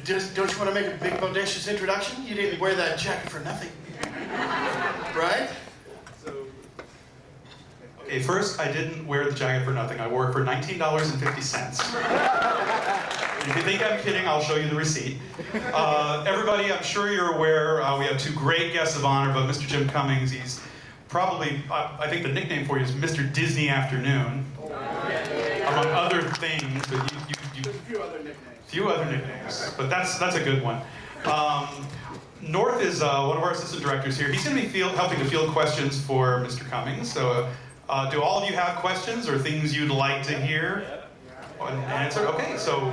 don't you want to make a big bodacious introduction? You didn't wear that jacket for nothing. Right? Okay, first, I didn't wear the jacket for nothing. I wore it for $19.50. If you think I'm kidding, I'll show you the receipt. Everybody, I'm sure you're aware, we have two great guests of honor, but Mr. Jim Cummings, he's probably, I think the nickname for you is Mr. Disney Afternoon, among other things. But There's a few other nicknames. Few other nicknames, but that's a good one. North is one of our assistant directors here. He's going to be helping to field questions for Mr. Cummings. So, do all of you have questions or things you'd like to hear and answer? Okay, so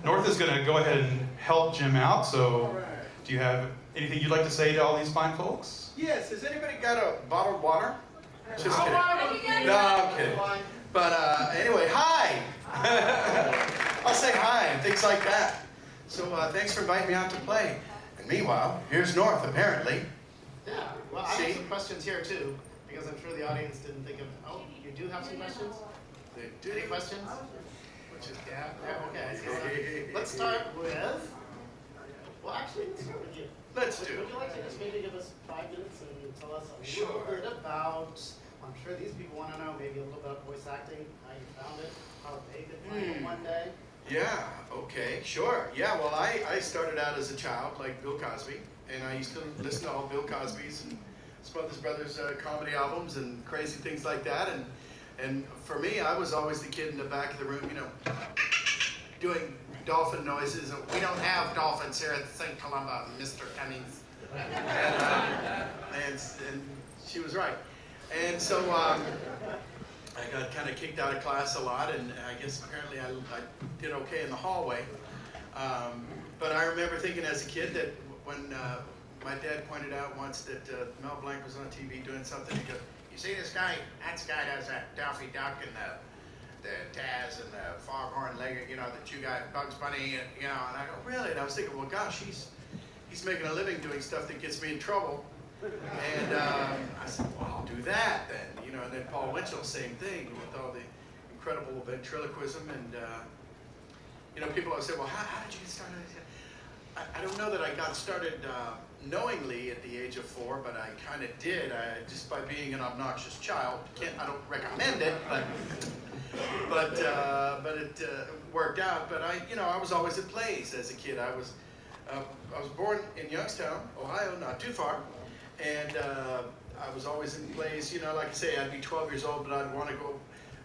North is going to go ahead and help Jim out. So, do you have anything you'd like to say to all these fine folks? Yes. Has anybody got a bottled water? Just kidding. No, I'm kidding. But anyway, hi. I'll say hi and things like that. So thanks for inviting me out to play. And meanwhile, here's North, apparently. Yeah, well, I have some questions here too, because I'm sure the audience didn't think of. Oh, you do have some questions? They do. Any questions? Yeah. Okay. Okay. Let's start with. Well, actually, let's start with you. Let's do. Would you like to just maybe give us 5 minutes and tell us a Sure. little bit about? I'm sure these people want to know maybe a little bit about voice acting, how you found it, how they could find it one day. Yeah, okay, sure. Yeah, well, I started out as a child, like Bill Cosby, and I used to listen to all Bill Cosby's and Smothers Brothers comedy albums and crazy things like that. And for me, I was always the kid in the back of the room, you know, doing dolphin noises. We don't have dolphins here at St. Columba, Mr. Cummings. And she was right. And so I got kind of kicked out of class a lot, and I guess apparently I did okay in the hallway. But I remember thinking as a kid that when my dad pointed out once that Mel Blanc was on TV doing something, he goes, "You see this guy? That guy does that Daffy Duck and the Taz and the Foghorn Leghorn, you know, the two guys, Bugs Bunny, you know." And I go, "Really?" And I was thinking, well, gosh, he's making a living doing stuff that gets me in trouble. And I said, well, I'll do that then, you know. And then Paul Winchell, same thing with all the incredible ventriloquism. And you know, people always say, well, how did you get started? I don't know that I got started knowingly at the age of 4, but I kind of did. Just by being an obnoxious child. I don't recommend it, but it worked out. But I was always at plays as a kid. I was born in Youngstown, Ohio, not too far. And I was always in plays, you know, like I say, I'd be 12 years old, but I'd want to go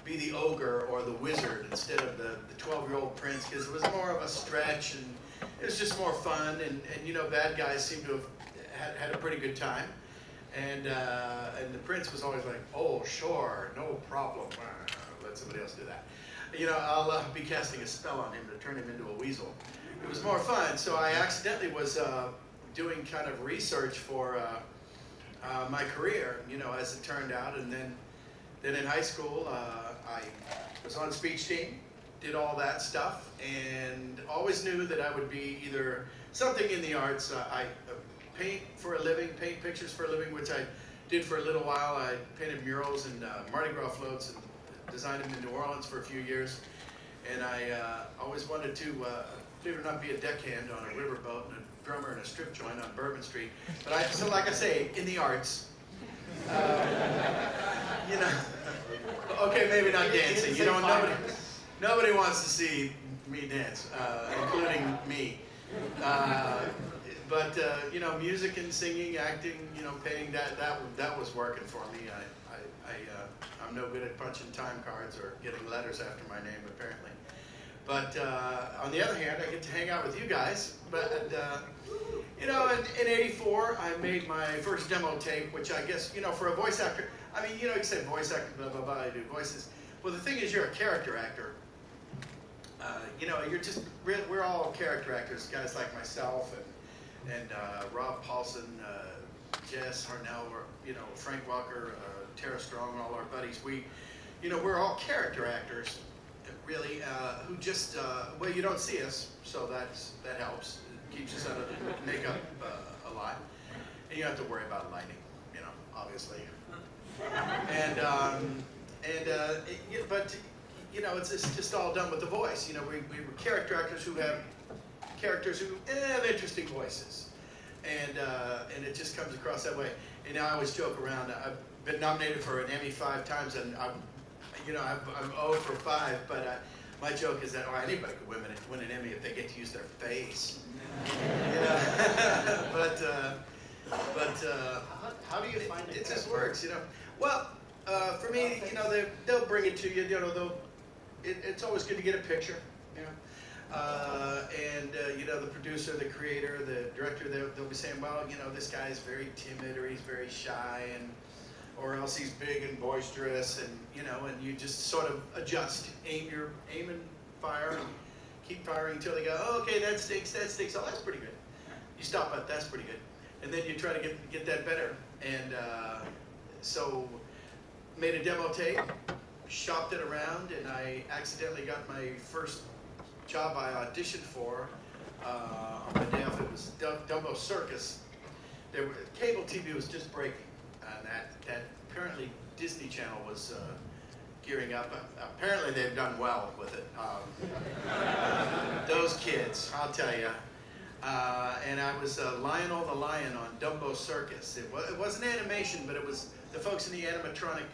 be the ogre or the wizard instead of the 12-year-old prince, because it was more of a stretch, and it was just more fun, and you know, bad guys seem to have had a pretty good time. And the prince was always like, oh, sure, no problem, let somebody else do that. You know, I'll be casting a spell on him to turn him into a weasel. It was more fun, so I accidentally was doing kind of research for my career, you know, as it turned out. And then in high school, I was on speech team, did all that stuff, and always knew that I would be either something in the arts. I paint for a living, paint pictures for a living, which I did for a little while. I painted murals and Mardi Gras floats and designed them in New Orleans for a few years. And I always wanted to, believe it or not, be a deckhand on a riverboat and a drummer in a strip joint on Bourbon Street. But so like I say, in the arts, you know, okay, maybe not dancing. You know, nobody wants to see me dance, including me. But you know, music and singing, acting, you know, painting, that was working for me. I'm no good at punching time cards or getting letters after my name, apparently. But on the other hand, I get to hang out with you guys. But you know, in '84, I made my first demo tape, which I guess, you know, for a voice actor, I mean, you know, you say voice actor, blah blah blah. I do voices. Well, the thing is, you're a character actor. You know, we're all character actors, guys like myself and Rob Paulson, Jess Harnell, or, you know, Frank Walker, Tara Strong, all our buddies. You know, we're all character actors, really, who just, well, you don't see us, so that helps. It keeps us out of the makeup a lot. And you don't have to worry about lighting, you know, obviously. But you know, it's just all done with the voice. You know, we were character actors who have characters who have interesting voices, and it just comes across that way. And I always joke around. I've been nominated for an Emmy 5 times, and I'm 0 for 5. But my joke is that anybody could win an Emmy if they get to use their face. How do you find it just works, Well, for me, they'll bring it to you. It's always good to get a picture, and the producer, the creator, the director, they'll be saying, well, this guy is very timid, or he's very shy, or else he's big and boisterous, and and you just sort of adjust, aim and fire, and keep firing until they go, oh, okay, that stinks, oh, that's pretty good. You stop at that's pretty good, and then you try to get that better, and so made a demo tape, shopped it around, and I accidentally got my first job I auditioned for on my day off. It was Dumbo Circus. Cable TV was just breaking, and that apparently Disney Channel was gearing up. Apparently they've done well with it. Those kids, I'll tell you. And I was Lionel the Lion on Dumbo Circus. It wasn't animation, but it was the folks in the animatronic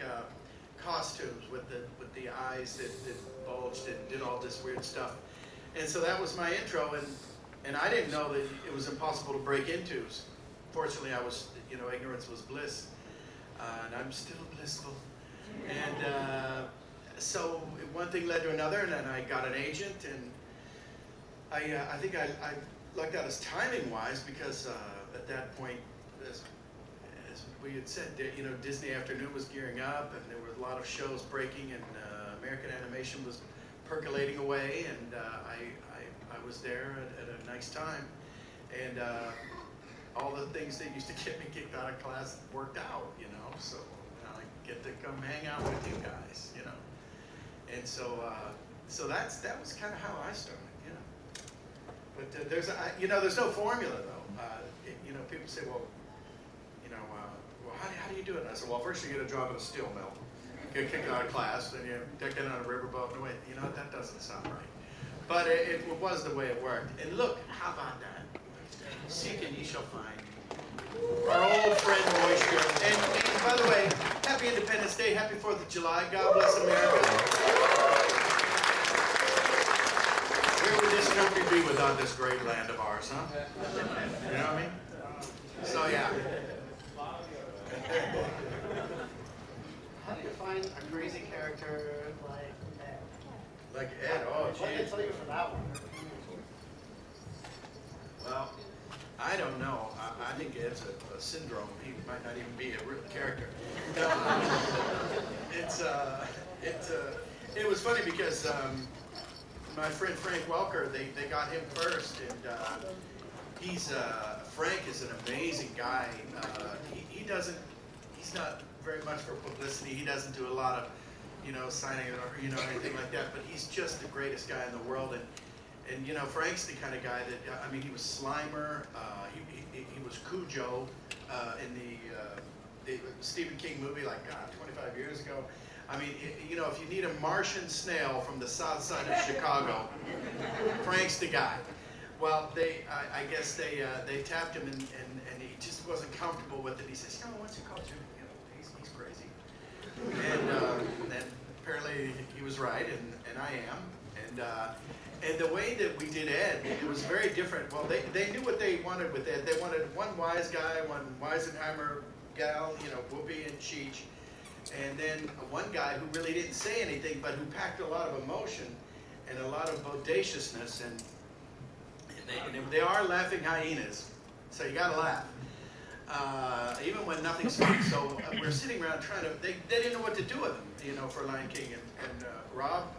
costumes with the eyes that bulged and did all this weird stuff. And so that was my intro, and I didn't know that it was impossible to break into. Fortunately, I was, ignorance was bliss, and I'm still blissful. And so one thing led to another, and then I got an agent, and I think I lucked out as timing-wise, because at that point, as we had said, Disney Afternoon was gearing up, and there were a lot of shows breaking, and American animation was percolating away, and I was there at a nice time, and all the things that used to get me kicked out of class worked out, so now I get to come hang out with you guys, and so that was kind of how I started, But there's no formula though. People say, well, how do you do it? And I said, well, first you get a job at a steel mill, get kicked out of class, then you get on a riverboat. No, wait, that doesn't sound right. But it was the way it worked. And look, how about that? Seek and ye shall find. Our old friend Moisture. And by the way, happy Independence Day, happy 4th of July. God bless America. Where would this country be without this great land of ours, huh? You know what I mean? So yeah. How do you find a crazy character like Ed? Like Ed? Oh, What did they geez. tell you for that one? Well, I don't know. I think Ed's a syndrome. He might not even be a real character. It was funny because my friend Frank Welker, they got him first, and Frank is an amazing guy. He's not very much for publicity. He doesn't do a lot of, signing or, anything like that, but he's just the greatest guy in the world. And Frank's the kind of guy that, he was Slimer, he was Cujo in the Stephen King movie, 25 years ago. If you need a Martian snail from the south side of Chicago, Frank's the guy. Well, I guess they tapped him, and he just wasn't comfortable with it. He says, what's it called? He's crazy. And apparently he was right, and I am. And the way that we did Ed, it was very different. Well, they knew what they wanted with Ed. They wanted one wise guy, one Weisenheimer gal, Whoopi and Cheech, and then one guy who really didn't say anything, but who packed a lot of emotion and a lot of bodaciousness, and they are laughing hyenas, so you gotta laugh. Even when nothing's funny. So we're sitting around trying to, they didn't know what to do with him, for Lion King, and Rob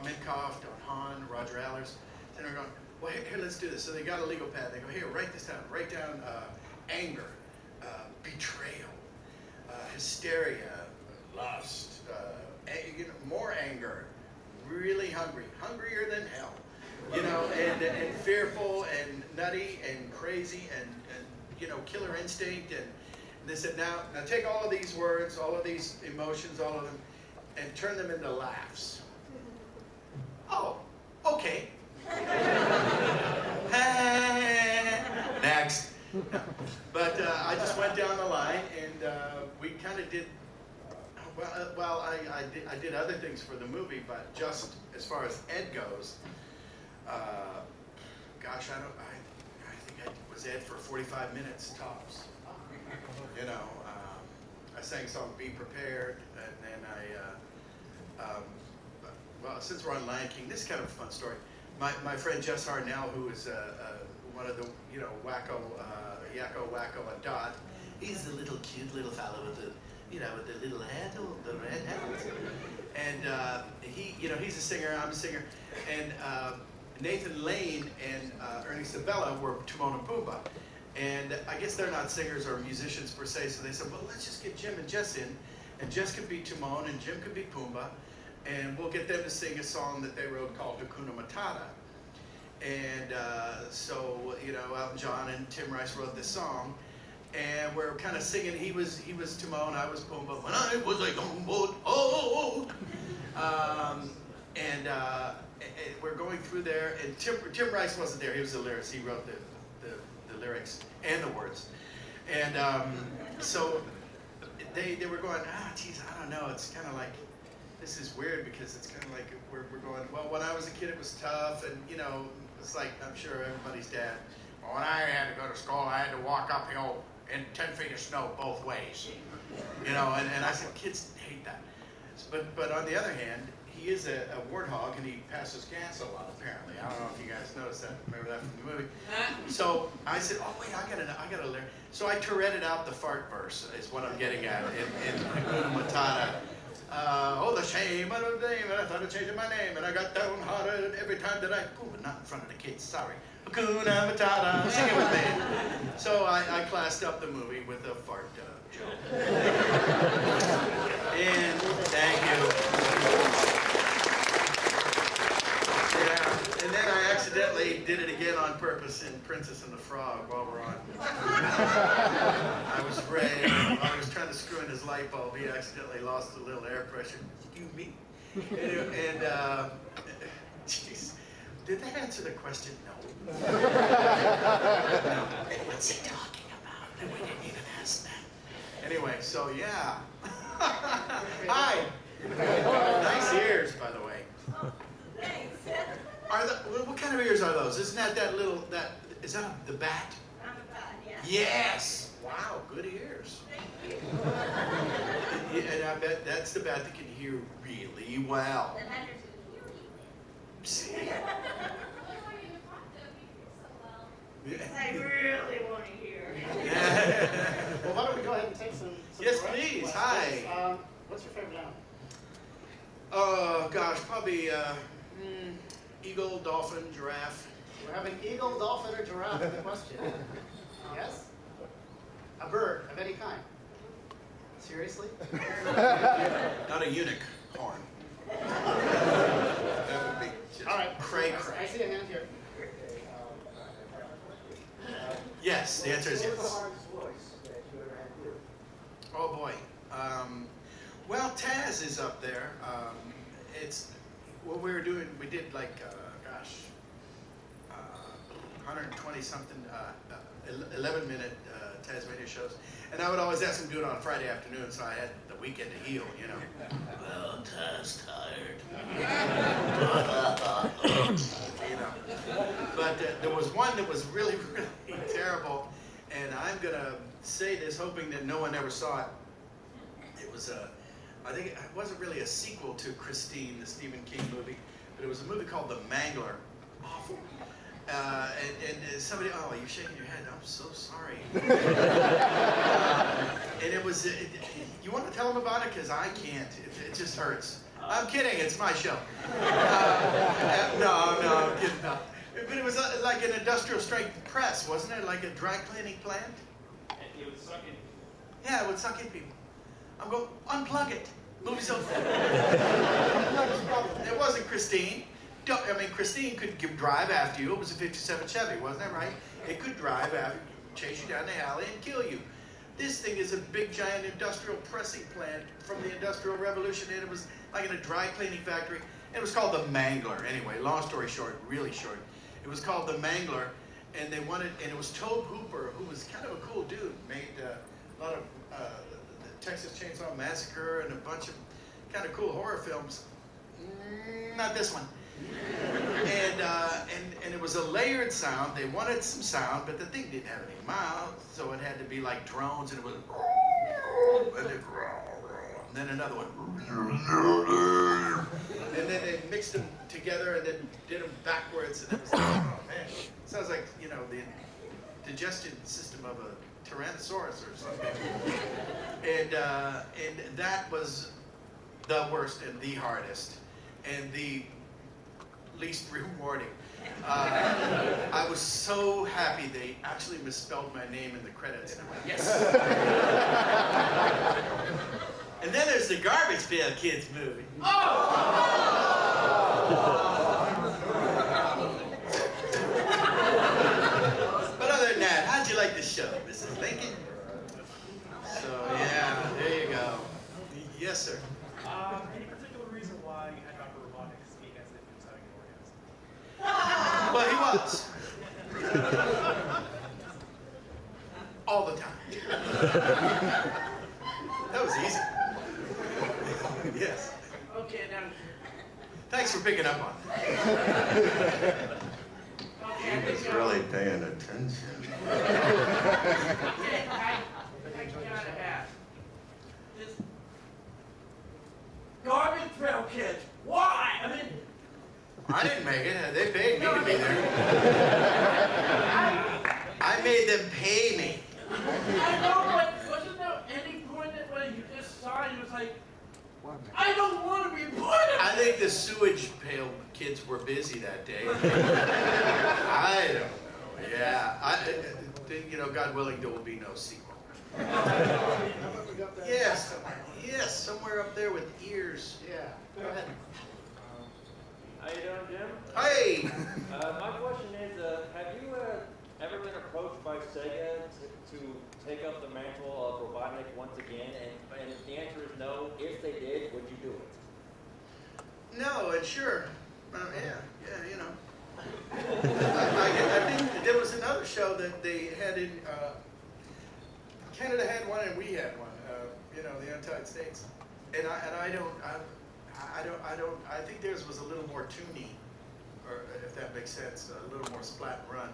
Minkoff, Don Hahn, Roger Allers, and they're going, well, here, let's do this. So they got a legal pad. They go, here, write this down. Write down anger, betrayal, hysteria, lust, more anger, really hungry, hungrier than hell, and fearful and nutty and crazy and killer instinct. And they said, now take all of these words, all of these emotions, all of them, and turn them into laughs. Oh, okay. Next. But I just went down the line, and we kind of did. Well, I did other things for the movie, but just as far as Ed goes, gosh, I think I was Ed for 45 minutes tops. You know, I sang the song "Be Prepared," and then well, since we're on Lion King, this is kind of a fun story. My friend Jess Harnell, who is one of the, you know, Wacko, Yakko, Wacko, and Dot, he's the little cute little fellow with the, you know, with the little hat, the red hat. And he, you know, he's a singer, I'm a singer. And Nathan Lane and Ernie Sabella were Timon and Pumbaa. And I guess they're not singers or musicians per se, so they said, well, let's just get Jim and Jess in, and Jess could be Timon and Jim could be Pumbaa, and we'll get them to sing a song that they wrote called Hakuna Matata. And so, you know, Elton John and Tim Rice wrote this song, and we're kind of singing. He was Timon, I was Pumbaa. When I was a young boy, and we're going through there, and Tim Rice wasn't there. He was the lyricist. He wrote the lyrics and the words. And so they were going, geez, I don't know. It's kind of like, this is weird because it's kind of like we're going, well, when I was a kid, it was tough, and you know, it's like, I'm sure everybody's dad. Well, when I had to go to school, I had to walk uphill in 10 feet of snow both ways. You know, and I said, kids hate that. But on the other hand, he is a warthog, and he passes gas a lot, apparently. I don't know if you guys noticed that. Remember that from the movie? So I said, oh, wait, I gotta learn. So I Touretted out the fart verse, is what I'm getting at, in Hakuna Matata. Oh, the shame of the name, and I thought of changing my name, and I got downhearted every time that but not in front of the kids, sorry. Hakuna Matata, sing it with me. So I classed up the movie with a fart joke. And thank you. Yeah, and then I accidentally did it again on purpose in Princess and the Frog while we're on. I was Ray, I was trying to screw in his light bulb. He accidentally lost a little air pressure. Excuse me. And jeez, did that answer the question? No. No. What's he talking about? And we didn't even ask that. Anyway, so yeah. Hi. Nice ears, by the way. Thanks. What kind of ears are those? Isn't that little, is that the bat? I'm a bat, yeah. Yes. Wow, good ears. Thank you. And I bet that's the bat that can hear really well. The hunters can hear you. See? Because I really want to hear. Well, why don't we go ahead and take some Yes, direct please. questions. Hi. What's your favorite animal? Oh, gosh, probably eagle, dolphin, giraffe. We're having eagle, dolphin, or giraffe in the question. Yes? A bird of any kind. Seriously? Not a unicorn. That would be just All right. cray. I see a hand here. Yes, the answer is yes. Oh boy. Well, Taz is up there. It's what we were doing. We did like, 120 something, 11-minute Tasmania shows, and I would always ask him to do it on Friday afternoon, so I had the weekend to heal, you know. Well, Taz tired. You know. But there was one that was really, really terrible, and I'm gonna say this hoping that no one ever saw it. It was I think it wasn't really a sequel to Christine, the Stephen King movie, but it was a movie called The Mangler. Awful. And somebody, oh, you're shaking your head. I'm so sorry. And it was, you want to tell them about it? Because I can't. It just hurts. I'm kidding. It's my show. No, I'm kidding. No. But it was like an industrial strength press, wasn't it? Like a dry cleaning plant? It would suck in. Yeah, it would suck in people. I'm going, unplug it. Movie's over. It wasn't Christine. Christine could drive after you. It was a 57 Chevy, wasn't it, right? It could drive after you, chase you down the alley and kill you. This thing is a big, giant industrial pressing plant from the Industrial Revolution, and it was like in a dry cleaning factory. It was called the Mangler. Anyway, long story short, really short, it was called the Mangler, and they wanted, and it was Tobe Hooper, who was kind of a cool dude, made a lot of the Texas Chainsaw Massacre and a bunch of kind of cool horror films. Not this one. And it was a layered sound. They wanted some sound, but the thing didn't have any mouth, so it had to be like drones, and it was, and then another one, and then they mixed them together and then did them backwards, and it was like, oh man, sounds like, you know, the digestion system of a Tyrannosaurus or something. And that was the worst and the hardest and the least rewarding. I was so happy they actually misspelled my name in the credits, and I went, yes. And then there's the Garbage Pail Kids movie. Oh! But other than that, how'd you like the show, Mrs. Lincoln? So yeah, there you go. Yes, sir. Any particular reason why you had Dr. Robotic speak as if he was having an orgasm? Well, he was. All the time. That was easy. Yes. Okay, now. Thanks for picking up on that. Okay, He was really paying attention. Okay, I gotta ask. This Garbage Pail Kids, why? I mean, I didn't make it. They paid me to be there. I made them pay me. I know, but wasn't there any point that when you just saw it, you was like, I don't want to be part of I it. think the sewage pail kids were busy that day. I don't know. Yeah. You know, God willing, there will be no sequel. Yes. Yes, somewhere up there with ears. Yeah. Go ahead. How you doing, Jim? Hey! My question is, have you ever been approached by Sega to take up the mantle of Robotnik once again? And if the answer is no, if they did, would you do it? No, and sure. Yeah, you know. I think there was another show that they had in, Canada had one and we had one, you know, the United States. And I think theirs was a little more toony, or if that makes sense, a little more splat and run.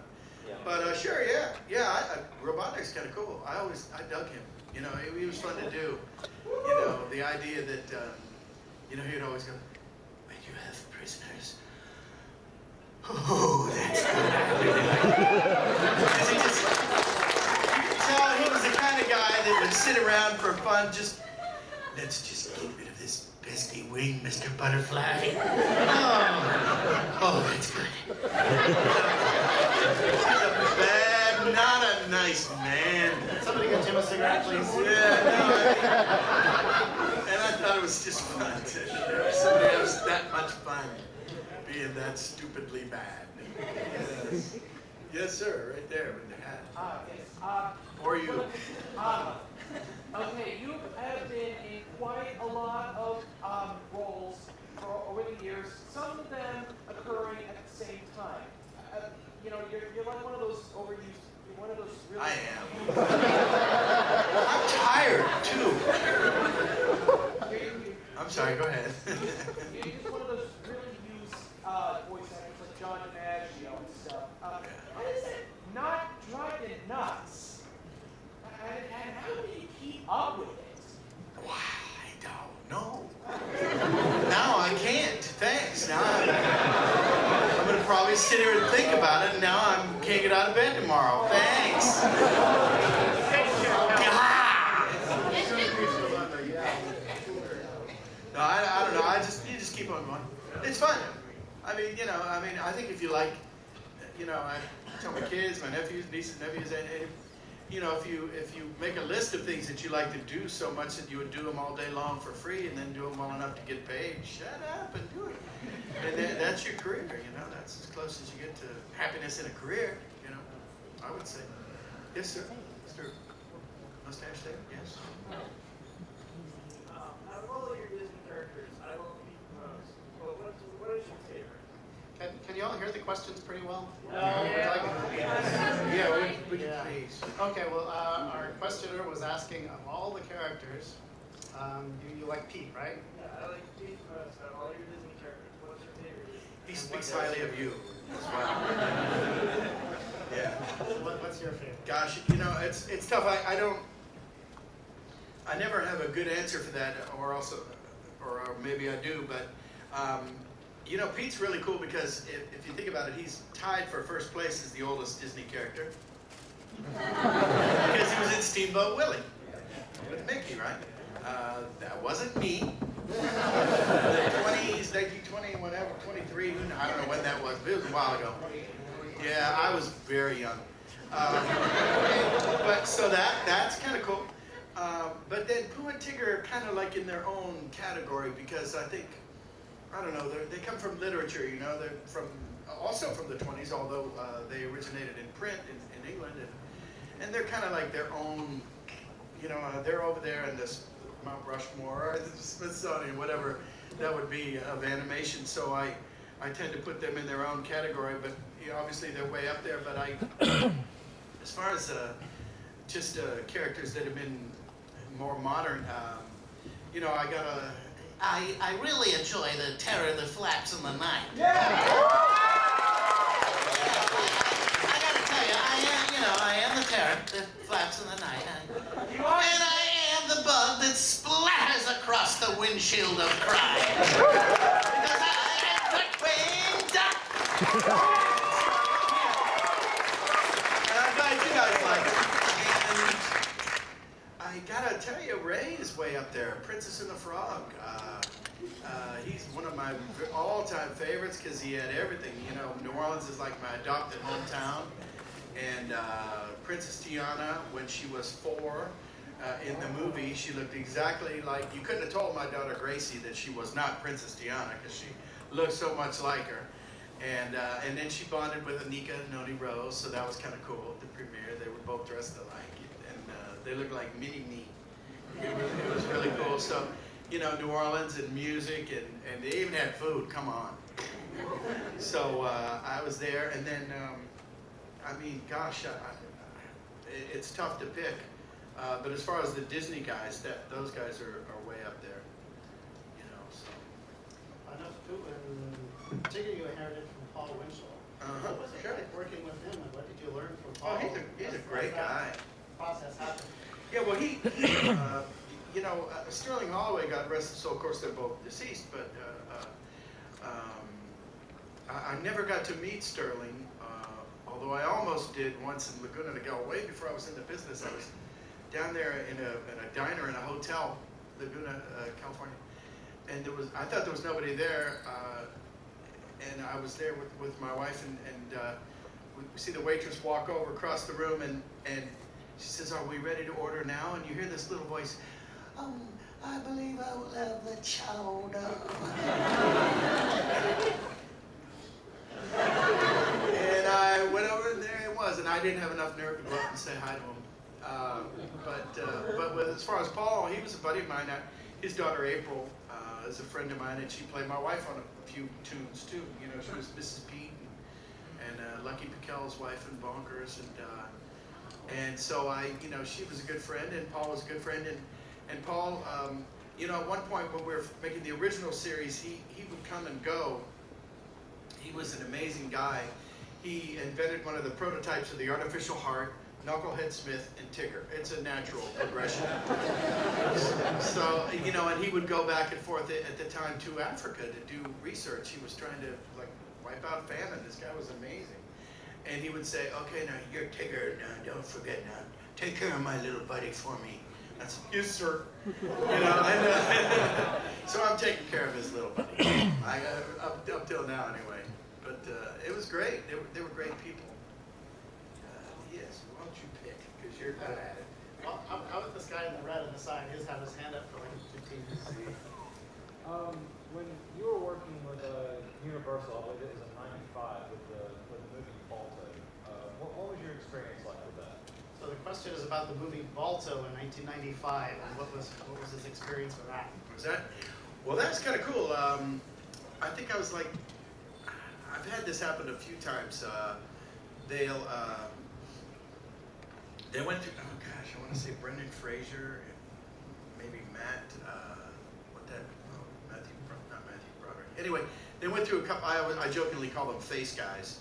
Yeah. But sure, yeah, Robotnik's kind of cool. I dug him. You know, he was fun to do. You know, the idea that, you know, he'd always go, when you have prisoners, oh, that's good. Because he just, you could tell he was the kind of guy that would sit around for fun, just, let's just get rid of this pesky wing, Mr. Butterfly. Oh, that's good. Not a nice man. Somebody get Jim a cigarette, please. Yeah, no, and I thought it was just fun to hear somebody else that much fun being that stupidly bad. Yes, yes, sir, right there with the hat. Yes. Or you. Okay, you have been in quite a lot of roles over the years, some of them occurring at the same time. You know, you're like one of those overused, you're one of those really... I am. I'm tired, too. I'm sorry, go ahead. You're just one of those really used voice actors like John DiMaggio and stuff. Why does it not drive you nuts? And how do you keep up with it? Wow, I don't know. Now I can't. Thanks. Now I'm going to probably sit here and think about it, and now I can't get out of bed tomorrow. Thanks. No, I don't know. You just keep on going. It's fun. I mean, you know, I think if you like, you know, I tell my kids, my nephews, nieces, nephews, and you know, if you make a list of things that you like to do so much that you would do them all day long for free and then do them well enough to get paid, shut up and do it. And that's your career, you know. That's as close as you get to happiness in a career, you know, I would say. Yes, sir. Mr. Mustache there? Yes. Out of all of your Disney characters, I love Pete Rose. But what's hear the questions pretty well? Yeah, would you Yeah. please? Okay, well, our questioner was asking of all the characters, you like Pete, right? Yeah, I like Pete most out of all your Disney characters. What's your favorite? He speaks highly of you as well. Yeah. So what's your favorite? Gosh, it's tough. I never have a good answer for that, or maybe I do, but Pete's really cool because if you think about it, he's tied for first place as the oldest Disney character. Because he was in Steamboat Willie with Mickey, right? That wasn't me. The 20s, 1920, whatever, 23, I don't know when that was, but it was a while ago. Yeah, I was very young. But so that's kind of cool. But then Pooh and Tigger are kind of like in their own category because I don't know, they come from literature, they're also from the 20s, although they originated in print in England, and they're kind of like their own, they're over there in this Mount Rushmore or the Smithsonian, whatever that would be of animation. So I tend to put them in their own category, but obviously they're way up there. But as far as just characters that have been more modern, I really enjoy the terror that flaps in the night. I gotta tell you, I am the terror that flaps in the night. And I am the bug that splatters across the windshield of crime. Because I am the Queen Duck. I'm glad you guys like it. And I gotta tell you, Ray is way up there. Princess and the Frog. He's one of my all-time favorites because he had everything. New Orleans is like my adopted hometown. And Princess Tiana, when she was 4 in the movie, she looked exactly like, you couldn't have told my daughter Gracie that she was not Princess Tiana because she looked so much like her. And then she bonded with Anika and Noni Rose, so that was kind of cool at the premiere. They were both dressed alike, and they looked like mini-me. It was really cool. So, New Orleans and music, and they even had food, come on. So I was there, and then, it's tough to pick. But as far as the Disney guys, those guys are way up there. So. I know Pooh and Tigger you inherited from Paul Winchell. What was it like working with him, and what did you learn from Paul? Oh, he's a great guy. Process happened. Yeah, well, Sterling Holloway, God rest his soul, of course they're both deceased, but I never got to meet Sterling, although I almost did once in Laguna Niguel, way before I was in the business. I was down there in a diner in a hotel, Laguna, California, and I thought there was nobody there, and I was there with my wife, and we see the waitress walk over across the room, and she says, "Are we ready to order now?" And you hear this little voice, "I believe I will have the chowder." And I went over, and there it was, and I didn't have enough nerve to go up and say hi to him. But as far as Paul, he was a buddy of mine. His daughter April is a friend of mine, and she played my wife on a few tunes too. She was Mrs. Pete and Lucky Piquel's wife in Bonkers, and so she was a good friend, and Paul was a good friend, and Paul, at one point when we were making the original series, he would come and go. He was an amazing guy. He invented one of the prototypes of the artificial heart, Knucklehead Smith, and Tigger. It's a natural progression. So, and he would go back and forth at the time to Africa to do research. He was trying to wipe out famine. This guy was amazing. And he would say, "Okay, now you're Tigger. Now don't forget now. Take care of my little buddy for me." That's, "Yes, sir." So I'm taking care of his little buddy. Up till now, anyway. But it was great. They were great people. Yes, why don't you pick? Because you're good at it. Well, how about this guy in the red on the side? He's had his hand up for like 15 minutes. When you were working with Universal, I believe it was in '95 with the movie Balto. What was your experience like with that? So the question is about the movie Balto in 1995, and what was his experience with that? Was that? Well, that's kind of cool. I think I was like, I've had this happen a few times. They went through, oh gosh, I want to say Brendan Fraser and maybe Matt, not Matthew Broderick. Anyway, they went through a couple, I jokingly call them face guys.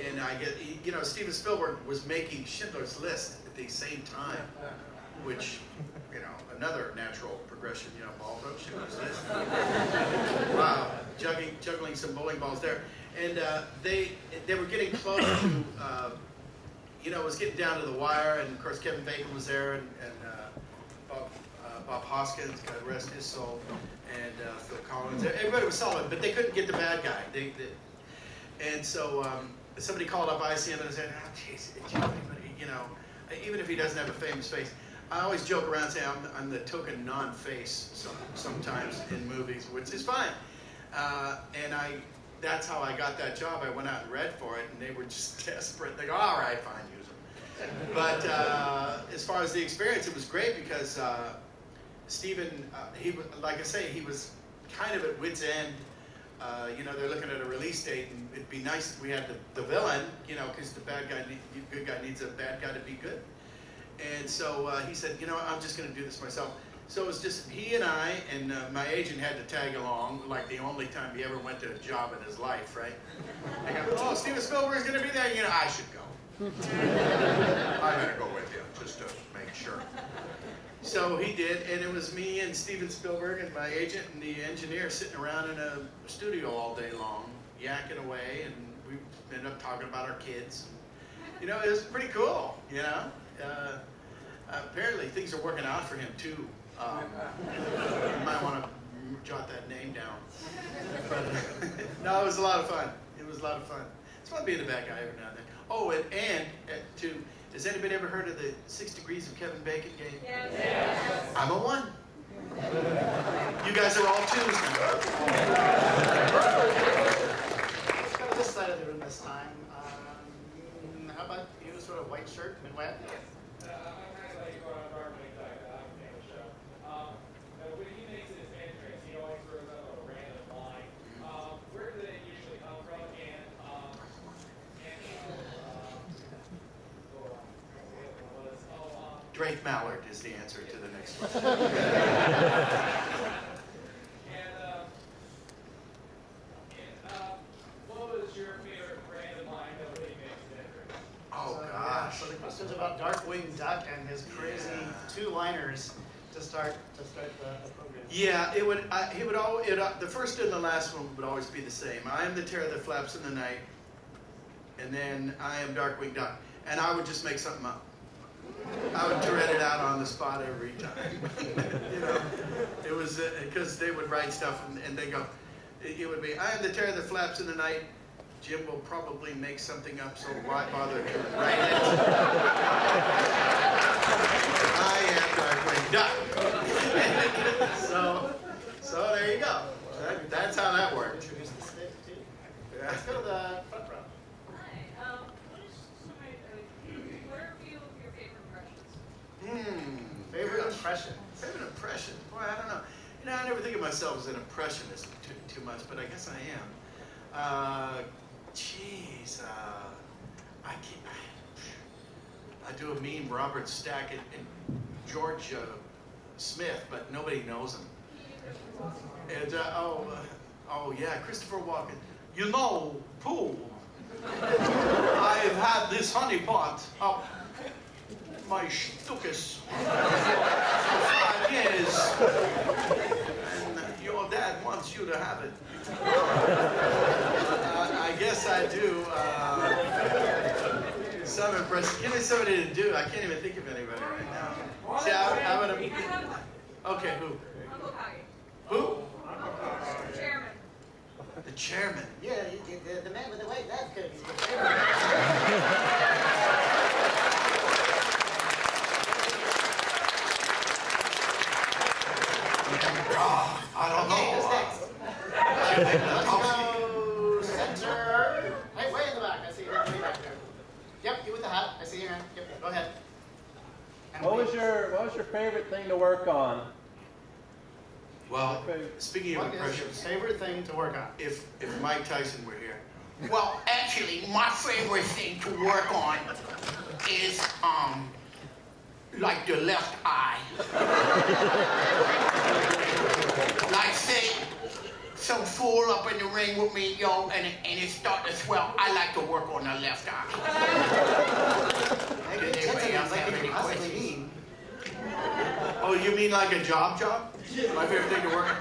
And I get, Steven Spielberg was making Schindler's List at the same time, which, another natural progression, Balto, Schindler's List. Wow, juggling some bowling balls there. And they were getting close to, it was getting down to the wire, and of course Kevin Bacon was there, and Bob Hoskins, God rest his soul, and Phil Collins. Everybody was solid, but they couldn't get the bad guy. And so somebody called up ICM and said, "Oh, geez, even if he doesn't have a famous face." I always joke around saying I'm the token non-face sometimes in movies, which is fine. And that's how I got that job. I went out and read for it, and they were just desperate. They go, "All right, fine, use them." But as far as the experience, it was great because Stephen, like I say, he was kind of at wit's end. They're looking at a release date, and it'd be nice if we had the villain, because the good guy needs a bad guy to be good. And so he said, I'm just going to do this myself. So it was just he and I, and my agent had to tag along, like the only time he ever went to a job in his life, right? I go, "Oh, Steven Spielberg's going to be there. I should go. I'm going to go with you, just to make sure." So he did, and it was me and Steven Spielberg and my agent and the engineer sitting around in a studio all day long, yakking away, and we ended up talking about our kids. It was pretty cool, apparently things are working out for him too. You might want to jot that name down. But no, it was a lot of fun. It's fun being the bad guy every now and then. Oh, and has anybody ever heard of the 6 Degrees of Kevin Bacon game? Yes. I'm a 1. You guys are all 2s now. Let's go to this side of the room this time. How about you, sort of white shirt, midway? When he makes his entrance, he always throws out a random line. Where do they usually come from? Drake Mallard is the answer to the next question. What was your favorite random line that he makes his entrance? Oh gosh. So the question's about Darkwing Duck and his crazy 2-liners to start the program. Yeah, the first and the last one would always be the same. I am the terror that flaps in the night, and then I am Darkwing Duck, and I would just make something up. I would dread it out on the spot every time. It was because they would write stuff and they go, it would be, "I am the terror that flaps in the night. Jim will probably make something up, so why bother to write it?" I am Darkwing Duck. So there you go. That's how that worked. Introduce the stick too. Let's go to the front row. Hi. What are a few of your favorite impressions? Favorite impression. Favorite impression? Boy, I don't know. I never think of myself as an impressionist too much, but I guess I am. I do a meme, Robert Stack and George Smith, but nobody knows him. And yeah, Christopher Walken. Pooh, I've had this honey pot up my stuckus for 5 years, and your dad wants you to have it. I guess I do some impression. Give me somebody to do. I can't even think of anybody right now. See, I'm gonna. Okay, who? Uncle Kage. Who? The chairman. The chairman. Yeah, the man with the white lab coat. He's the chairman. I don't know. Let's go center. Hey, way in the back. I see you way back there. Yep, you with the hat. I see you, man. Yep, go ahead. And What was your favorite thing to work on? Well, speaking of What is your impressions, favorite thing to work on? if Mike Tyson were here, Well, actually, my favorite thing to work on is, like the left eye. Like, say, some fool up in the ring with me, yo, and it start to swell. I like to work on the left eye. Maybe Does anybody else like have you any can possibly questions? mean. oh, you mean like a job? My favorite thing to work on?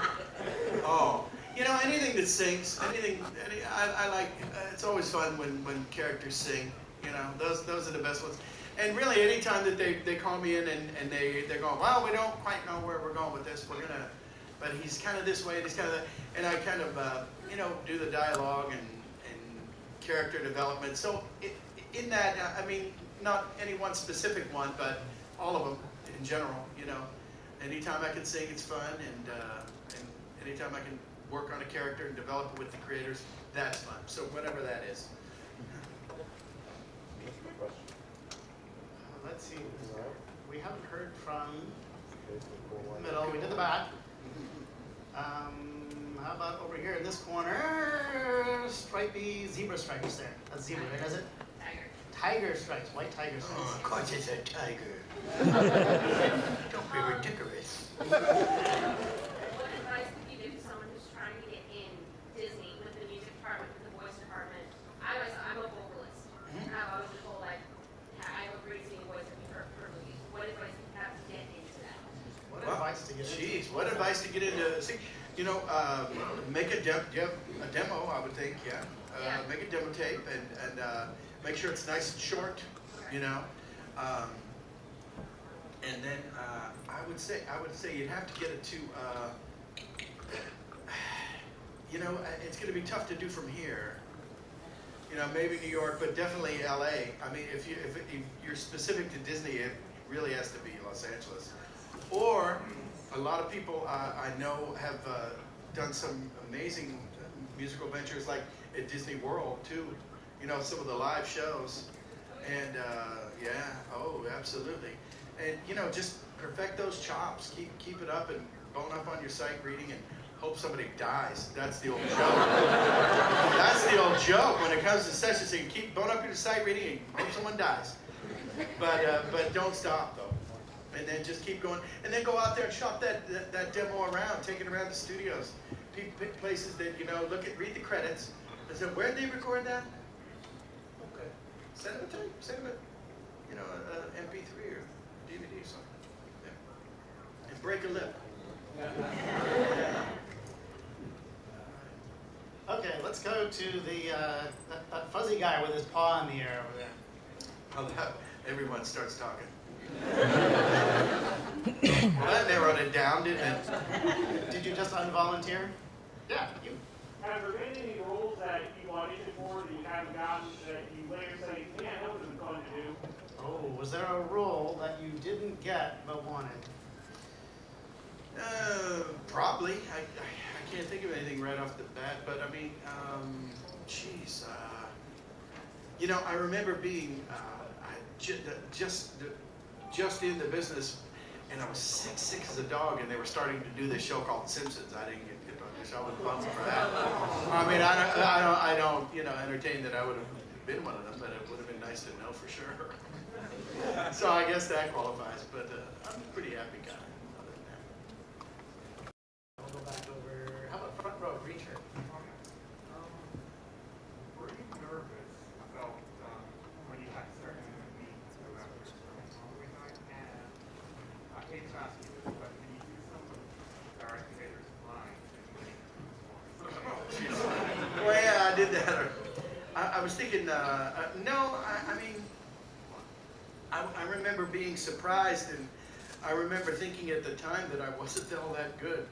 Oh, you know, anything that sings, I like, it's always fun when characters sing, you know, those are the best ones. And really, anytime that they call me in and they're going, well, we don't quite know where we're going with this, but he's kind of this way, and he's kind of that, and I kind of, you know, do the dialogue and character development. So in that, I mean, not any one specific one, but all of them in general, you know. Anytime I can sing, it's fun, and anytime I can work on a character and develop it with the creators, that's fun. So whatever that is. Let's see. We haven't heard from the middle. We did the back. How about over here in this corner? Stripy zebra stripes there. That's zebra, right? Is it? Tiger. Tiger stripes. White tiger stripes. Oh, of course it's a tiger. Don't be ridiculous. What advice would you give to someone who's trying to get in Disney with the music department, with the voice department? I'm a vocalist. And I've always been told, like, I have a great singing voice for movies. What advice would you have to get into that? What Well, advice to get into? Jeez, what advice to get into? See, you know, make a demo, I would think, yeah. Yeah. Make a demo tape and make sure it's nice and short, you know. And then I would say you'd have to get it to, you know, it's going to be tough to do from here. You know, maybe New York, but definitely LA. I mean, if you're specific to Disney, it really has to be Los Angeles. Or a lot of people I know have done some amazing musical ventures, like at Disney World too. You know, some of the live shows, and yeah, oh, absolutely. And you know, just perfect those chops. Keep it up and bone up on your sight reading and hope somebody dies. That's the old joke. That's the old joke when it comes to sessions. So you keep bone up your sight reading and hope someone dies. But don't stop though. And then just keep going. And then go out there and shop that demo around. Take it around the studios. Pick places that, you know, read the credits. And say, where'd they record that? Okay. Send them a tape. Send them a, you know, an MP3 or DVD or something. Yeah. And break a lip. Okay, let's go to the that fuzzy guy with his paw in the air over there. Oh, everyone starts talking. Well, that narrowed it down, didn't it? Did you just unvolunteer? Yeah, you. Have there been any roles that you auditioned for that you haven't gotten that you later say, yeah, that would have been fun to do? Oh, was there a role that you didn't get but wanted? Probably. I can't think of anything right off the bat, but I mean, geez. You know, I remember being just in the business, and I was sick as a dog, and they were starting to do this show called Simpsons. I didn't get on the show. I was bummed for that. I mean, I don't, you know, entertain that I would have been one of them, but it would have been nice to know for sure. So I guess that qualifies, but I'm a pretty happy guy. Other than that. We'll go back over. How about front row, green shirt? Were you nervous about when you had certain meetings go after Halloween night? And I hate to ask you this, but can you do some of Darth Vader's lines in the Well, yeah, I did that. I was thinking, no, I mean, I remember being surprised, and I remember thinking at the time that I wasn't all that good.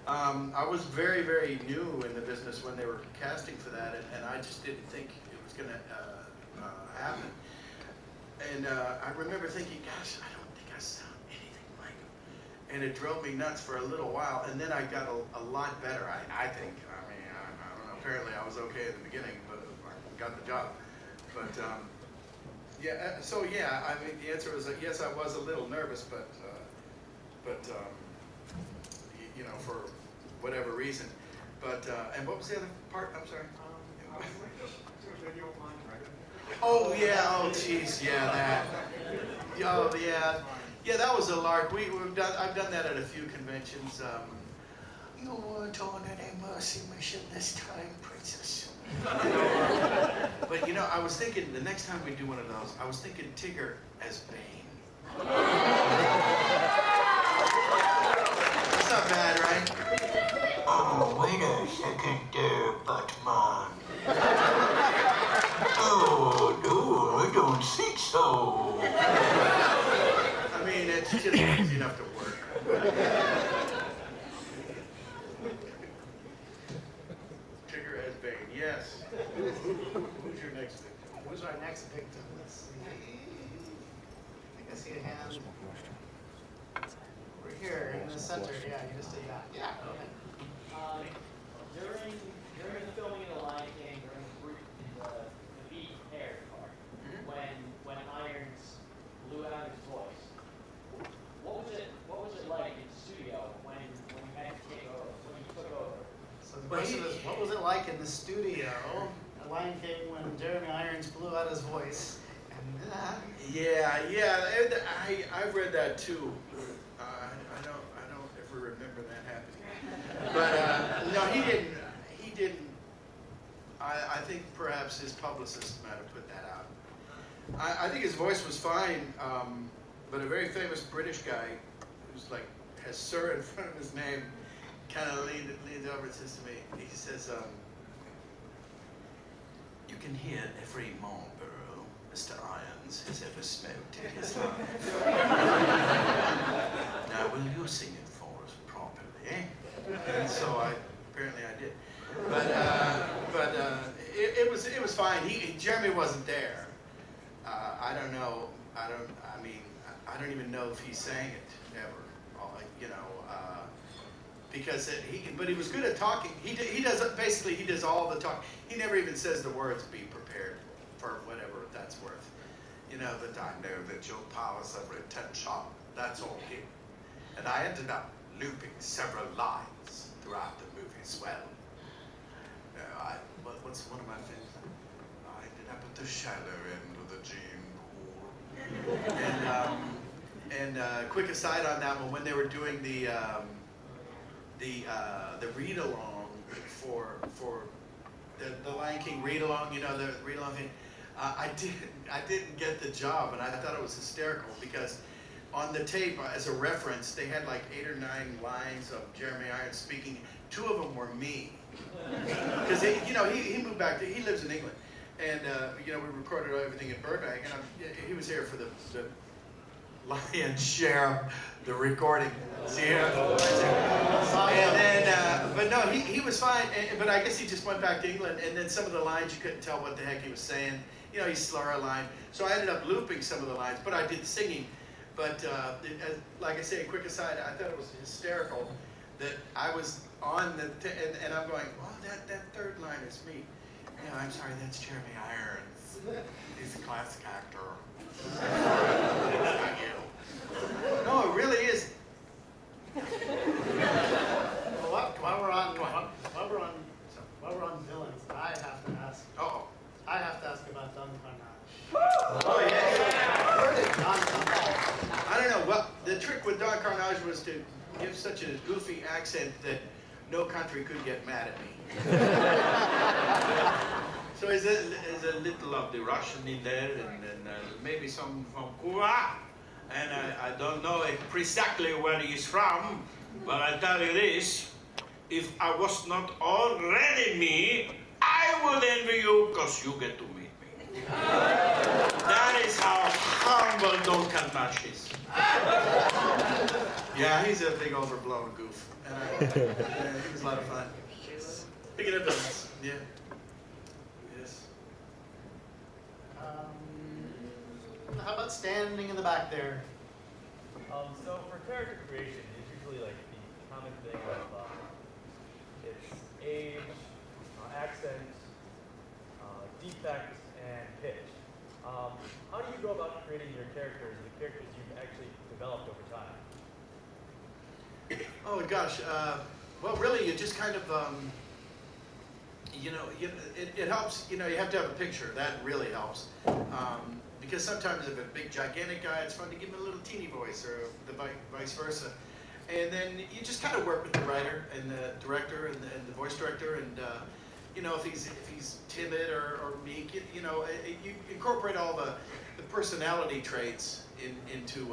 I was very, very new in the business when they were casting for that, and I just didn't think it was going to happen. And I remember thinking, gosh, I don't think I sound anything like him. And it drove me nuts for a little while, and then I got a lot better, I think. I mean, I don't know, apparently I was okay at the beginning, but I got the job. But yeah, so yeah, I mean, the answer is yes, I was a little nervous, but you know, for whatever reason. But and what was the other part? I'm sorry. Oh yeah, oh jeez, yeah, that. Oh yeah, yeah, that was a lark. I've done that at a few conventions. You weren't on any mercy mission this time, princess. But you know, I was thinking the next time we do one of those, I was thinking Tigger as Bane. That's not bad, right? Oh, wait a second there, Batman. Oh, no, I don't think so. I mean, it's just easy enough to work. Tigger as Bane, yes. Who's your next victim? Who's our next victim? Let's see. I think I see a hand. Over here in the center. Yeah, you just did that. Yeah. Okay. During the filming of The Lion King, during the beat hair part, when Irons blew out his voice, what was it like in the studio when you had to take over, when you took over? So the question is, what was it like in the studio at Lion King when Jeremy Irons blew out his voice? And Yeah, I've read that too. I don't ever remember that happening. But no, he didn't. I think perhaps his publicist might have put that out. I think his voice was fine, but a very famous British guy who's like has "sir" in front of his name kind of leans over and says to me. He says, "You can hear every Marlboro Mr. Irons has ever smoked in his life. Now, will you sing it for us properly?" And so apparently I did. But it was fine. Jeremy wasn't there. I don't know. I don't even know if he sang it ever. You know, because but he was good at talking. He does all the talk. He never even says the words "be prepared" for whatever that's worth. You know, that I know that your powers of retention, that's all here. And I ended up looping several lines throughout the movie as well. What's one of my things? I ended up at the shallow end of the gene pool. And quick aside on that one, when they were doing the read along for the Lion King read along, you know, the read along thing, I didn't get the job, and I thought it was hysterical because on the tape, as a reference, they had like 8 or 9 lines of Jeremy Irons speaking. 2 of them were me, because he moved back. He lives in England, and we recorded everything in Burbank, and he was here for the lion's share of the recording. See here? And then, but no, he was fine. But I guess he just went back to England, and then some of the lines you couldn't tell what the heck he was saying. You know, he slur a line. So I ended up looping some of the lines, but I did singing. But like I say, a quick aside, I thought it was hysterical that I was on and I'm going, well, that third line is me. Yeah, I'm sorry, that's Jeremy Irons. He's a classic actor. Thank you. No, it really is. Well, while we're on villains, I have to ask. I have to ask about Don Carnage. Oh yeah. Where did Don come from? I don't know. Well, the trick with Don Carnage was to give such a goofy accent that no country could get mad at me. So there's a little of the Russian in there, and maybe some from Cuba. And I don't know precisely where he's from, but I tell you this, if I was not already me, I would envy you because you get to meet me. That is how humble Don Carnage is. Yeah, he's a big overblown goof. And he was a lot of fun. Speaking of villains, yeah. Yes. How about standing in the back there? So for character creation, it's usually like the common thing of it's age, accent, defect, and pitch. How do you go about creating your characters, the characters you've actually developed over time? Oh gosh, well really you just kind of, it helps, you have to have a picture, that really helps. Because sometimes if a big gigantic guy, it's fun to give him a little teeny voice or the vice versa. And then you just kind of work with the writer and the director and the voice director and, if he's timid or meek, you incorporate all the personality traits into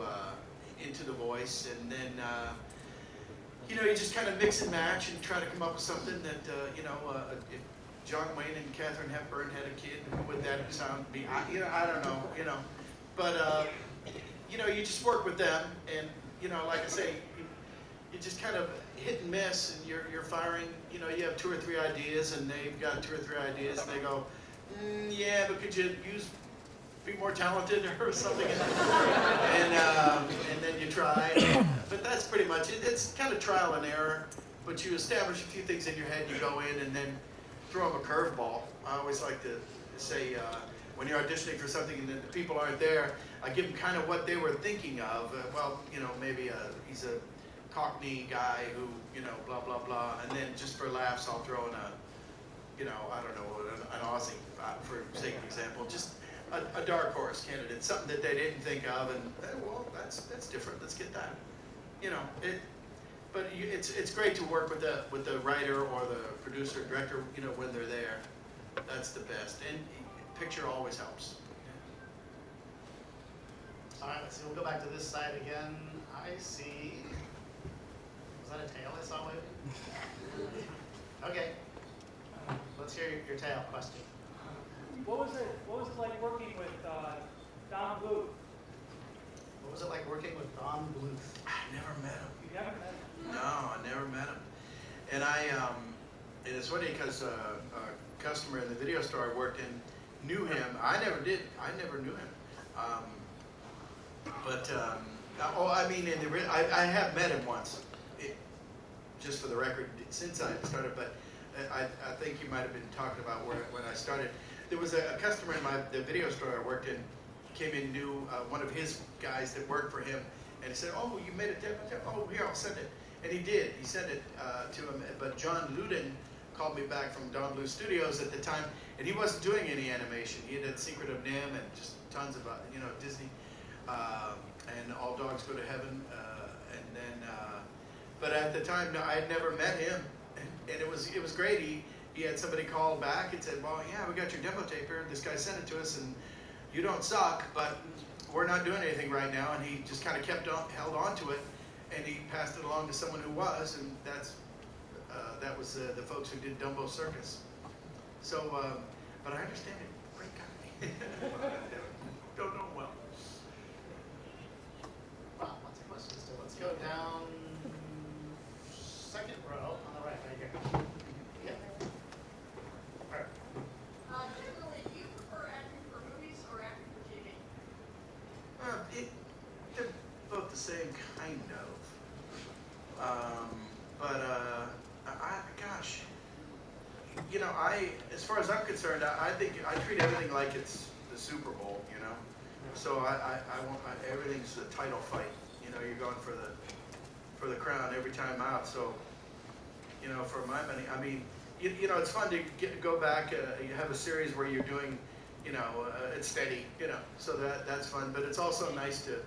the voice, and then you just kind of mix and match and try to come up with something that if John Wayne and Katharine Hepburn had a kid, would that sound be? I don't know, but you just work with them, and like I say, you just kind of hit and miss, and you're firing. You have 2 or 3 ideas, and they've got 2 or 3 ideas, and they go, yeah, but could you be more talented or something? And then you try. But that's pretty much it. It's kind of trial and error, but you establish a few things in your head, you go in, and then throw them a curveball. I always like to say, when you're auditioning for something and the people aren't there, I give them kind of what they were thinking of. Maybe he's a Cockney guy who, blah, blah, blah. And then just for laughs, I'll throw in an Aussie, for sake of example. Just a dark horse candidate, something that they didn't think of, and well, that's different. Let's get that. But it's great to work with the writer or the producer, director. When they're there, that's the best. And picture always helps. All right, so we'll go back to this side again. I see. Was that a tail I saw waving? Okay. Let's hear your tail question. What was it like working with Don Bluth? What was it like working with Don Bluth? I never met him. You haven't met him? No, I never met him. And and it's funny because a customer in the video store I worked in knew him. I never did. I never knew him. I have met him once. Just for the record, since I started, but I think you might have been talking about when I started. There was a customer in the video store I worked in, came in, knew one of his guys that worked for him, and he said, "Oh, you made a demo? Oh, here, I'll send it." And he did. He sent it to him. But John Luden called me back from Don Bluth Studios at the time, and he wasn't doing any animation. He had Secret of NIMH and just tons of Disney, and All Dogs Go to Heaven, and then. But at the time, no, I had never met him, and it was great. He had somebody call back and said, "Well, yeah, we got your demo tape here. This guy sent it to us, and you don't suck, but we're not doing anything right now." And he just kind of held on to it, and he passed it along to someone who was, and that was the folks who did Dumbo Circus. So, but I understand it. Great guy. Don't know him well. Wow, lots of questions still. Let's go down second row on the right. Right here. Yep. All right. Generally, do you prefer acting for movies or acting for TV? They're both the same kind of. Gosh, as far as I'm concerned, I think I treat everything like it's the Super Bowl, So everything's a title fight. You're going for the crown every time out. So, for my money, I mean, it's fun to go back. You have a series where you're doing, it's steady, so that's fun. But it's also nice to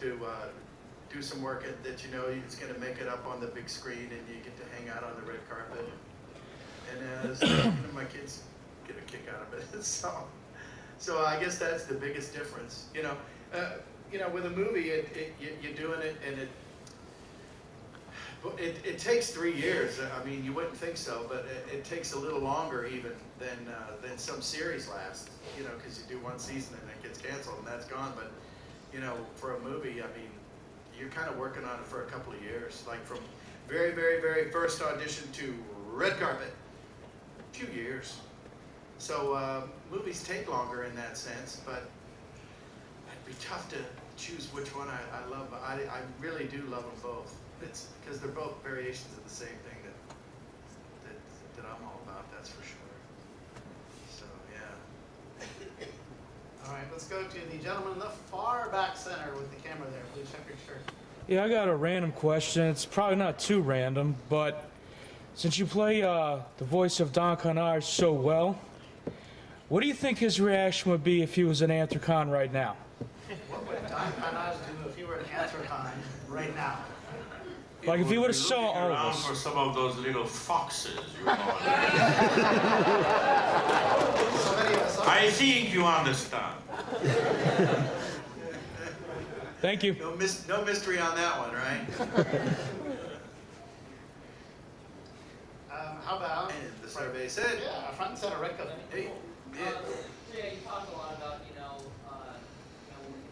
do some work that it's going to make it up on the big screen, and you get to hang out on the red carpet. And my kids get a kick out of it. So I guess that's the biggest difference. With a movie, you're doing it, and it takes 3 years. I mean, you wouldn't think so, but it takes a little longer even than some series last. Because you do one season and it gets canceled and that's gone. But for a movie, I mean, you're kind of working on it for a couple of years, like from very, very, very first audition to red carpet, a few years. So movies take longer in that sense, but it'd be tough to choose which one I love. But I really do love them both. It's because they're both variations of the same thing that I'm all about. That's for sure. So yeah. All right, let's go to the gentleman in the far back center with the camera there. Please check your shirt. Yeah, I got a random question. It's probably not too random, but since you play the voice of Don Connard so well, what do you think his reaction would be if he was an Anthrocon right now? What would Don Connard do if he were an Anthrocon right now? Like if he would have saw all of around us. for some of those little foxes you call them. I think you understand. Thank you. No mystery on that one, right? How about? And the survey said. Yeah, front and center, right? Hey, Yeah, you talked a lot about, working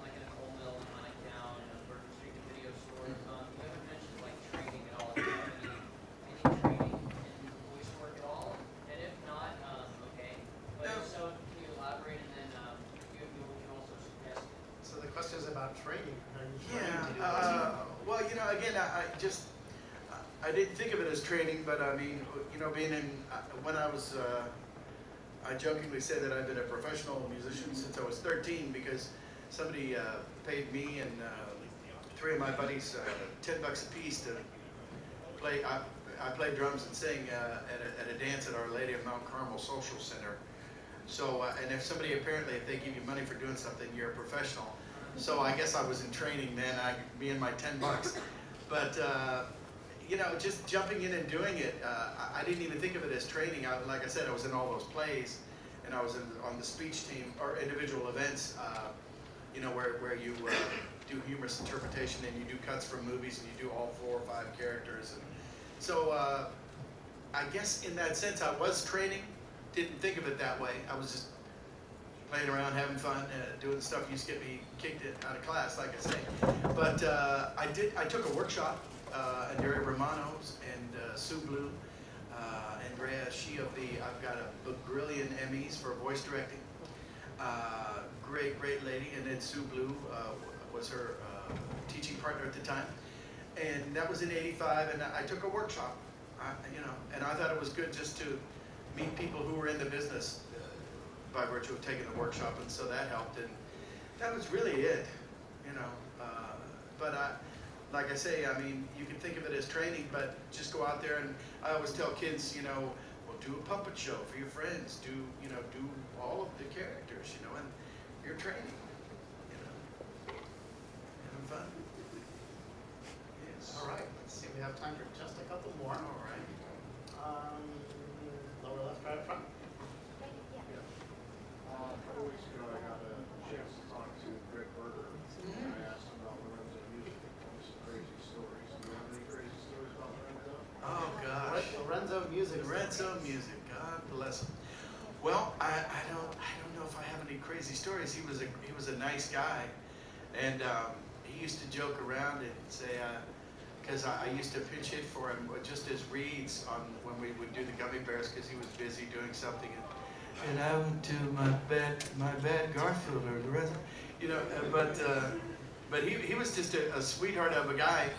like in a coal mill in Hightown and a Burton Street video store. You haven't mentioned like training at all. Do you have any training in voice work at all? And if not, okay. But if so, can you elaborate and then you can also suggest? So the question is about training. Are you trained Yeah. to do voice work? Well, again, I didn't think of it as training, but I mean, being in, when I was, I jokingly say that I've been a professional musician since I was 13 because somebody paid me and 3 of my buddies $10 a piece to play. I played drums and sang at a dance at Our Lady of Mount Carmel Social Center. So, and if somebody apparently, if they give you money for doing something, you're a professional. So I guess I was in training then, me and my $10. But, just jumping in and doing it, I didn't even think of it as training. Like I said, I was in all those plays, and I was on the speech team, or individual events, where you do humorous interpretation, and you do cuts from movies, and you do all 4 or 5 characters. And so I guess in that sense, I was training. Didn't think of it that way. I was just playing around, having fun, doing stuff used to get me kicked out of class, like I say. But I took a workshop. Andrea Romanos and Sue Blue, Andrea, I've got a bagrillion Emmys for voice directing. Great lady, and then Sue Blue was her teaching partner at the time. And that was in '85, and I took a workshop, and I thought it was good just to meet people who were in the business by virtue of taking the workshop, and so that helped, and that was really it, like I say, I mean, you can think of it as training, but just go out there, and I always tell kids, well, do a puppet show for your friends, do all of the characters, and you're training, having fun. Yes. All right, let's see, we have time for just a couple more. All right. Lower left, right up front. A couple weeks ago, I got a chance to talk to Greg Berger, and I asked him about Lorenzo music. Some crazy stories. Do you have any crazy stories about Lorenzo? Oh gosh. Lorenzo music. Lorenzo music. God bless him. Well, I don't know if I have any crazy stories. He was a nice guy, and he used to joke around and say, because I used to pinch hit for him just as reads on when we would do the Gummy Bears because he was busy doing something. And I went to my bad Garfield or Lorenzo, but he was just a sweetheart of a guy,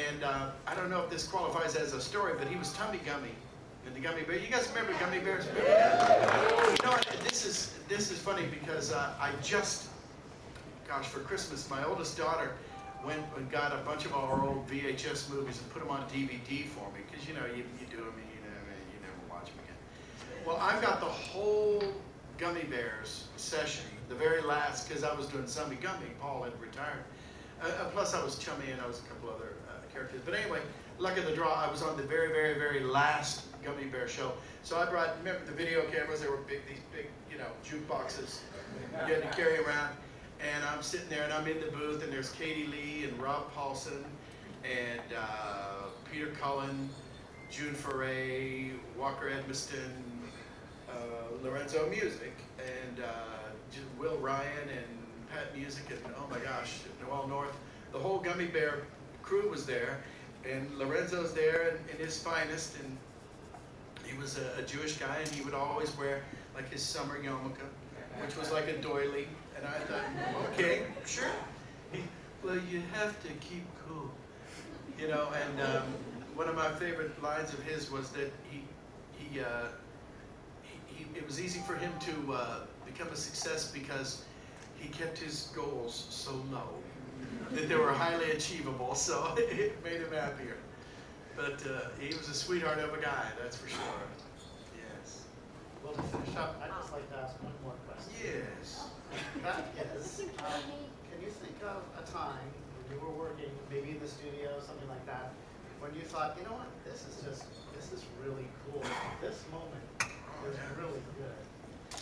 and I don't know if this qualifies as a story, but he was Tummy Gummy in the Gummy Bear. You guys remember Gummy Bears? This is funny because I just, for Christmas, my oldest daughter went and got a bunch of our old VHS movies and put them on DVD for me because you do them and you never watch them again. Well, I've got the whole Gummy Bears session, the very last, because I was doing Zombie Gummy. Paul had retired. Plus, I was Chummy and I was a couple other characters. But anyway, luck of the draw, I was on the very, very, very last Gummy Bear show. So I brought, remember the video cameras? They were these big, jukeboxes you had to carry around. And I'm sitting there and I'm in the booth and there's Katie Lee and Rob Paulson and Peter Cullen, June Foray, Walker Edmiston, Lorenzo Music, and Will Ryan and Pat Music, and oh my gosh, Noel North. The whole Gummy Bear crew was there, and Lorenzo's there in his finest, and he was a Jewish guy, and he would always wear like his summer yarmulke, which was like a doily, and I thought, okay, sure. Well, you have to keep cool, and one of my favorite lines of his was that it was easy for him to become a success because he kept his goals so low. that they were highly achievable, so it made him happier. But he was a sweetheart of a guy, that's for sure. Yes. Well, to finish up, I'd just like to ask one more question. Yes. That is, can you think of a time when you were working, maybe in the studio, something like that, when you thought, you know what, this is really cool. This moment is really good.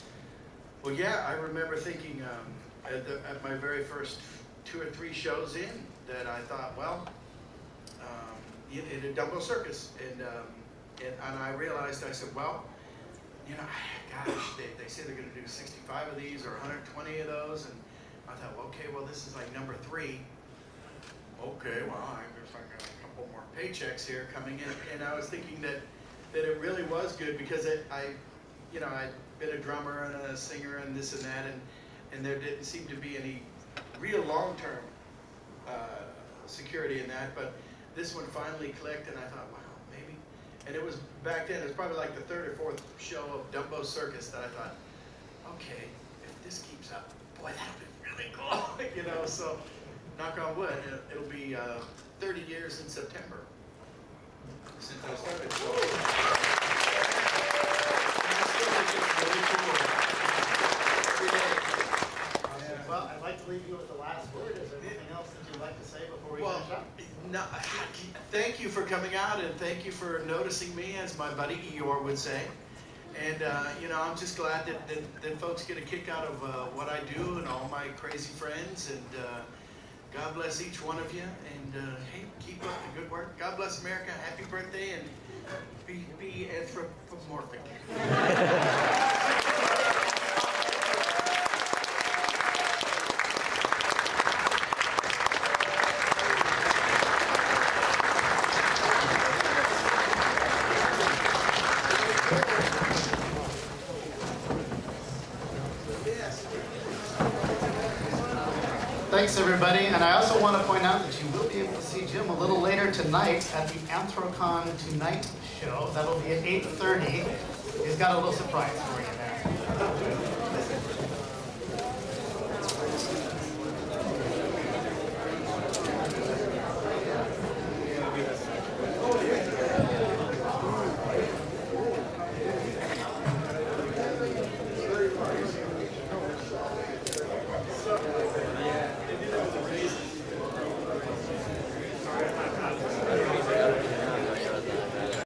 Well, yeah, I remember thinking at my very first 2 or 3 shows in that I thought, well, in a Dumbo Circus, and I realized, I said, well, you know, gosh, they say they're going to do 65 of these or 120 of those, and I thought, well, okay, well, this is like number 3. Okay, well, there's like a couple more paychecks here coming in, and I was thinking that it really was good because I'd been a drummer and a singer and this and that, and there didn't seem to be any real long-term security in that, but this one finally clicked, and I thought, wow, maybe. And it was back then, it was probably like the 3rd or 4th show of Dumbo Circus that I thought, okay, if this keeps up, boy, that'll be really cool, you know. So, knock on wood, it'll be 30 years in September since I started. So, and I still think it's really cool every day. Well, I'd like to leave you with the last word. Is there anything else that you'd like to say before we finish up? No, thank you for coming out, and thank you for noticing me, as my buddy Eeyore would say. And you know, I'm just glad that folks get a kick out of what I do and all my crazy friends. And God bless each one of you. And hey, keep up the good work. God bless America. Happy birthday, and be anthropomorphic. Thanks, everybody. And I also want to point out that you will be able to see Jim a little later tonight at the Anthrocon Tonight show. That'll be at 8:30. He's got a little surprise for you there.